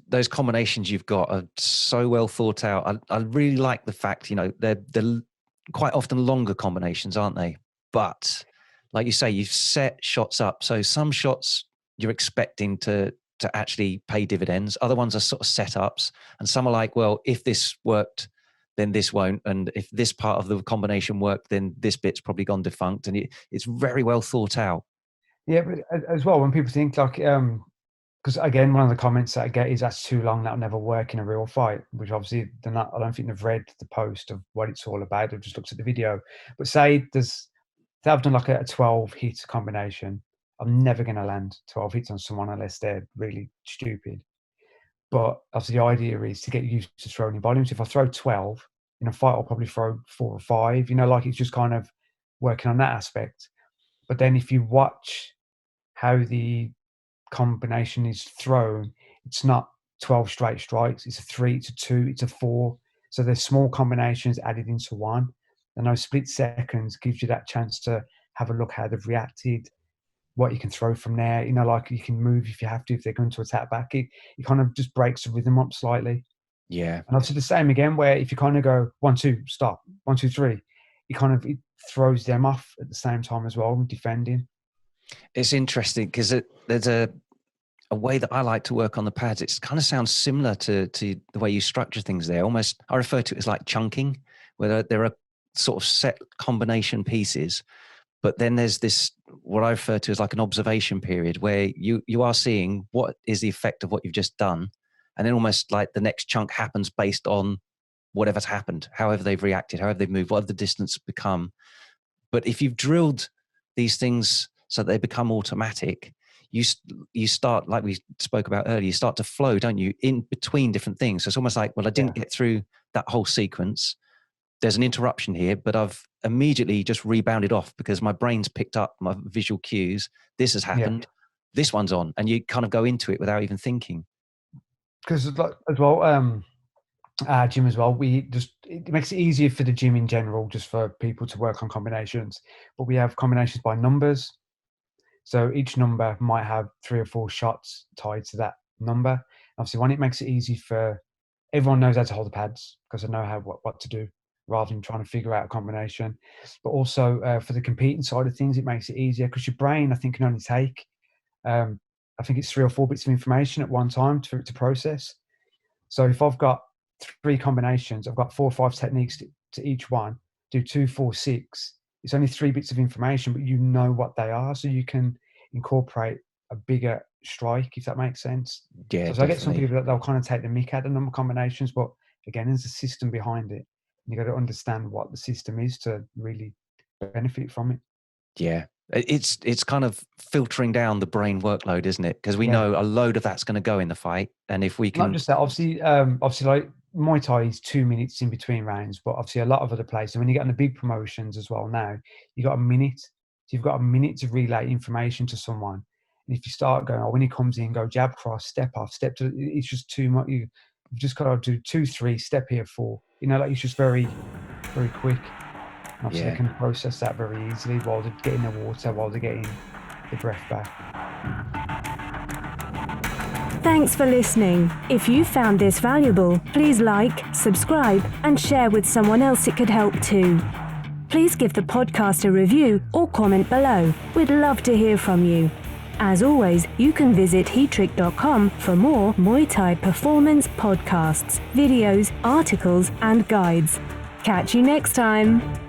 those combinations you've got are so well thought out. I really like the fact, they're quite often longer combinations, aren't they? But like you say, you've set shots up. So some shots you're expecting to actually pay dividends. Other ones are sort of setups. And some are like, well, if this worked, then this won't. And if this part of the combination worked, then this bit's probably gone defunct. And it's very well thought out. Yeah, but as well, when people think like, because again, one of the comments that I get is that's too long, that'll never work in a real fight, which obviously they're not, I don't think they've read the post of what it's all about. They've just looked at the video. But say I've done like a 12 hit combination. I'm never going to land 12 hits on someone unless they're really stupid. But obviously the idea is to get used to throwing in volumes. If I throw 12 in a fight, I'll probably throw 4 or 5, like it's just kind of working on that aspect. But then if you watch how the combination is thrown, it's not 12 straight strikes. It's a 3, it's a 2, it's a 4. So there's small combinations added into one. And those split seconds gives you that chance to have a look how they've reacted, what you can throw from there. Like you can move if you have to, if they're going to attack back. It kind of just breaks the rhythm up slightly. Yeah. And obviously the same again, where if you kind of go 1, 2, stop, 1, 2, 3, it throws them off at the same time as well, defending. It's interesting because there's a way that I like to work on the pads. It kind of sounds similar to the way you structure things there. Almost, I refer to it as like chunking, where there are sort of set combination pieces, but then there's this, what I refer to as like an observation period, where you are seeing what is the effect of what you've just done. And then almost like the next chunk happens based on whatever's happened, however they've reacted, however they've moved, what the distance become. But if you've drilled these things so they become automatic, you start, like we spoke about earlier, you start to flow, don't you, in between different things. So it's almost like, well, I didn't get through that whole sequence. There's an interruption here, but I've immediately just rebounded off because my brain's picked up my visual cues. This has happened. Yeah. This one's on. And you kind of go into it without even thinking. Because as well, our gym as well, it makes it easier for the gym in general, just for people to work on combinations. But we have combinations by numbers. So each number might have 3 or 4 shots tied to that number. Obviously, one, it makes it easy for everyone knows how to hold the pads because they know what to do, rather than trying to figure out a combination. But also for the competing side of things, it makes it easier because your brain, I think, can only take, I think it's 3 or 4 bits of information at one time to process. So if I've got 3 combinations, I've got 4 or 5 techniques to each one, do 2, 4, 6. It's only 3 bits of information, but you know what they are, so you can incorporate a bigger strike, if that makes sense. Yeah, so I get some people that they'll kind of take the mick out of number combinations, but again, there's a system behind it. You got to understand what the system is to really benefit from it. Yeah, it's kind of filtering down the brain workload, isn't it? Because we know a load of that's going to go in the fight, and if we can not just that, obviously like Muay Thai is 2 minutes in between rounds, but obviously a lot of other places. And when you get on the big promotions as well now, you got a minute. So you've got a minute to relay information to someone. And if you start going, when he comes in, go jab, cross, step off, step to, it's just too much. You've just got to do 2, 3, step here, 4. Like it's just very, very quick. And obviously they can process that very easily while they're getting the water, while they're getting the breath back. Thanks for listening. If you found this valuable, please like, subscribe, and share with someone else it could help too. Please give the podcast a review or comment below. We'd love to hear from you. As always, you can visit Heatrick.com for more Muay Thai performance podcasts, videos, articles, and guides. Catch you next time.